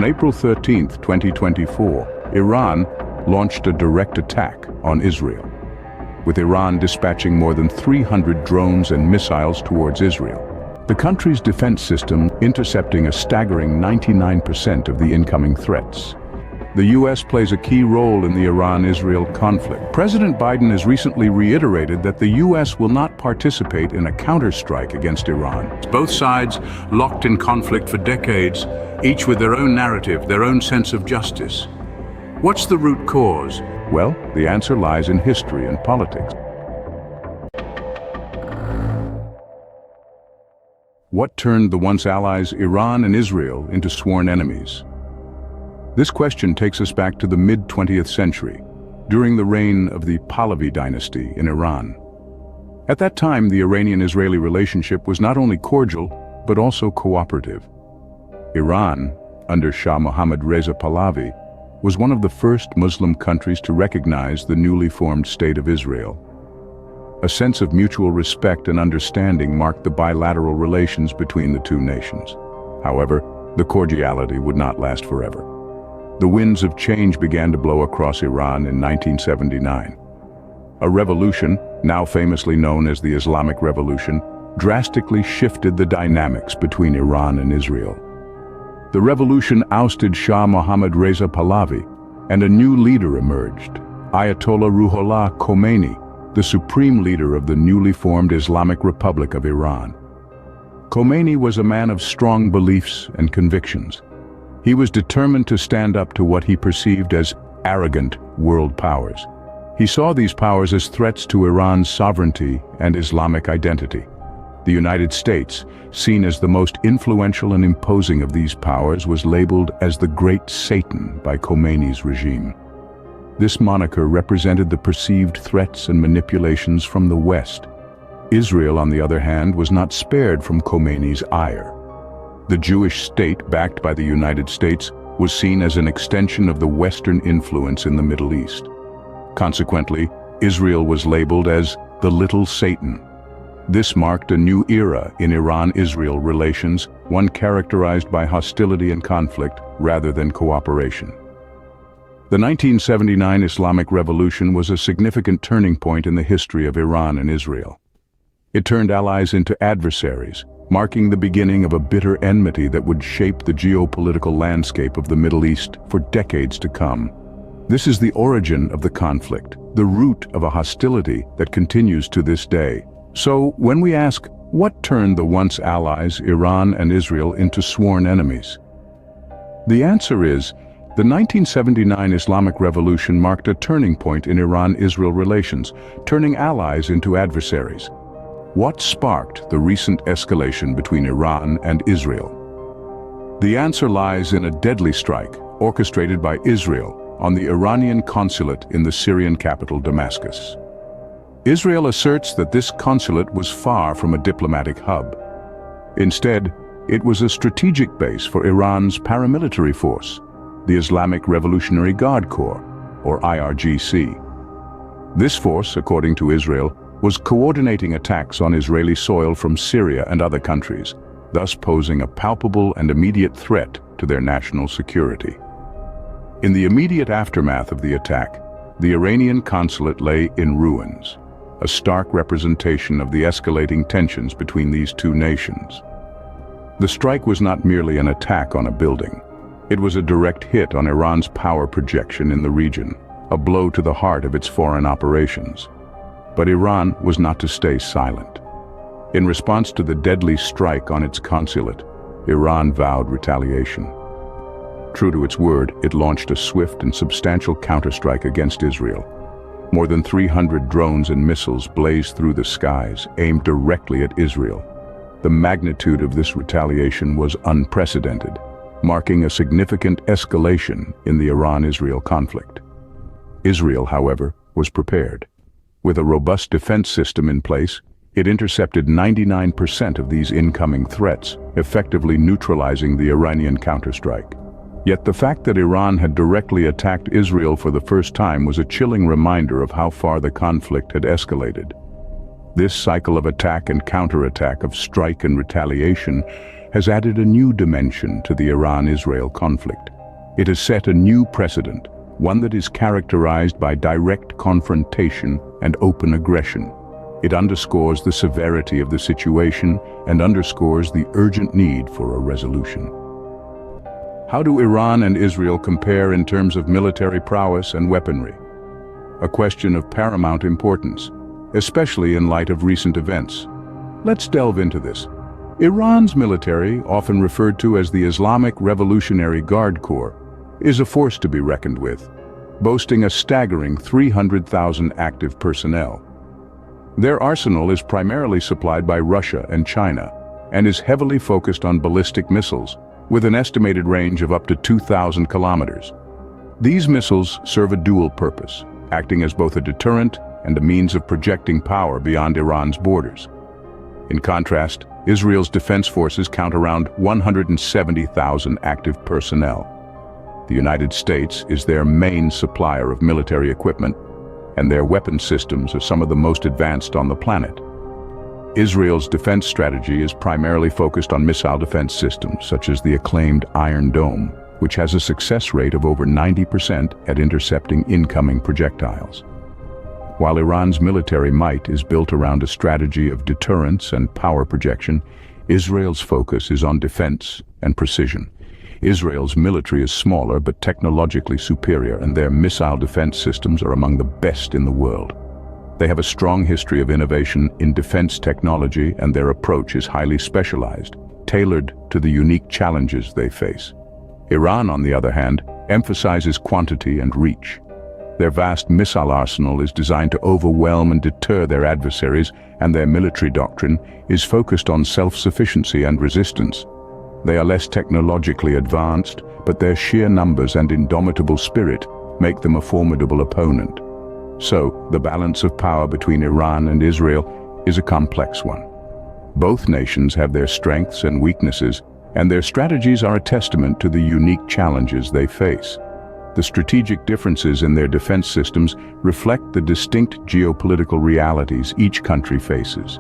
On April 13, 2024, Iran launched a direct attack on Israel, with Iran dispatching more than 300 drones and missiles towards Israel. The country's defense system intercepting a staggering 99% of the incoming threats. The U.S. plays a key role in the Iran-Israel conflict. President Biden has recently reiterated that the U.S. will not participate in a counterstrike against Iran. Both sides locked in conflict for decades, each with their own narrative, their own sense of justice. What's the root cause? Well, the answer lies in history and politics. What turned the once allies Iran and Israel into sworn enemies? This question takes us back to the mid-20th century, during the reign of the Pahlavi dynasty in Iran. At that time, the Iranian-Israeli relationship was not only cordial, but also cooperative. Iran, under Shah Mohammad Reza Pahlavi, was one of the first Muslim countries to recognize the newly formed State of Israel. A sense of mutual respect and understanding marked the bilateral relations between the two nations. However, the cordiality would not last forever. The winds of change began to blow across Iran in 1979. A revolution, now famously known as the Islamic Revolution, drastically shifted the dynamics between Iran and Israel. The revolution ousted Shah Mohammad Reza Pahlavi, and a new leader emerged, Ayatollah Ruhollah Khomeini, the supreme leader of the newly formed Islamic Republic of Iran. Khomeini was a man of strong beliefs and convictions. He was determined to stand up to what he perceived as arrogant world powers. He saw these powers as threats to Iran's sovereignty and Islamic identity. The United States, seen as the most influential and imposing of these powers, was labeled as the Great Satan by Khomeini's regime. This moniker represented the perceived threats and manipulations from the West. Israel, on the other hand, was not spared from Khomeini's ire. The Jewish state, backed by the United States, was seen as an extension of the Western influence in the Middle East. Consequently, Israel was labeled as the Little Satan. This marked a new era in Iran-Israel relations, one characterized by hostility and conflict rather than cooperation. The 1979 Islamic Revolution was a significant turning point in the history of Iran and Israel. It turned allies into adversaries, marking the beginning of a bitter enmity that would shape the geopolitical landscape of the Middle East for decades to come. This is the origin of the conflict, the root of a hostility that continues to this day. So, when we ask, what turned the once allies, Iran and Israel, into sworn enemies? The answer is, the 1979 Islamic Revolution marked a turning point in Iran-Israel relations, turning allies into adversaries. What sparked the recent escalation between Iran and Israel? The answer lies in a deadly strike orchestrated by Israel on the Iranian consulate in the Syrian capital Damascus. Israel asserts that this consulate was far from a diplomatic hub. Instead, it was a strategic base for Iran's paramilitary force, the Islamic Revolutionary Guard Corps, or IRGC. This force, according to Israel, was coordinating attacks on Israeli soil from Syria and other countries, thus posing a palpable and immediate threat to their national security. In the immediate aftermath of the attack, the Iranian consulate lay in ruins, a stark representation of the escalating tensions between these two nations. The strike was not merely an attack on a building. It was a direct hit on Iran's power projection in the region, a blow to the heart of its foreign operations. But Iran was not to stay silent. In response to the deadly strike on its consulate, Iran vowed retaliation. True to its word, it launched a swift and substantial counterstrike against Israel. More than 300 drones and missiles blazed through the skies, aimed directly at Israel. The magnitude of this retaliation was unprecedented, marking a significant escalation in the Iran-Israel conflict. Israel, however, was prepared. With a robust defense system in place, it intercepted 99% of these incoming threats, effectively neutralizing the Iranian counterstrike. Yet the fact that Iran had directly attacked Israel for the first time was a chilling reminder of how far the conflict had escalated. This cycle of attack and counterattack, of strike and retaliation, has added a new dimension to the Iran-Israel conflict. It has set a new precedent, one that is characterized by direct confrontation and open aggression. It underscores the severity of the situation and underscores the urgent need for a resolution. How do Iran and Israel compare in terms of military prowess and weaponry? A question of paramount importance, especially in light of recent events. Let's delve into this. Iran's military, often referred to as the Islamic Revolutionary Guard Corps, is a force to be reckoned with, boasting a staggering 300,000 active personnel. Their arsenal is primarily supplied by Russia and China, and is heavily focused on ballistic missiles, with an estimated range of up to 2,000 kilometers. These missiles serve a dual purpose, acting as both a deterrent and a means of projecting power beyond Iran's borders. In contrast, Israel's defense forces count around 170,000 active personnel. The United States is their main supplier of military equipment, and their weapon systems are some of the most advanced on the planet. Israel's defense strategy is primarily focused on missile defense systems, such as the acclaimed Iron Dome, which has a success rate of over 90% at intercepting incoming projectiles. While Iran's military might is built around a strategy of deterrence and power projection, Israel's focus is on defense and precision. Israel's military is smaller but technologically superior, and their missile defense systems are among the best in the world. They have a strong history of innovation in defense technology, and their approach is highly specialized, tailored to the unique challenges they face. Iran, on the other hand, emphasizes quantity and reach. Their vast missile arsenal is designed to overwhelm and deter their adversaries, and their military doctrine is focused on self-sufficiency and resistance. They are less technologically advanced, but their sheer numbers and indomitable spirit make them a formidable opponent. So, the balance of power between Iran and Israel is a complex one. Both nations have their strengths and weaknesses, and their strategies are a testament to the unique challenges they face. The strategic differences in their defense systems reflect the distinct geopolitical realities each country faces.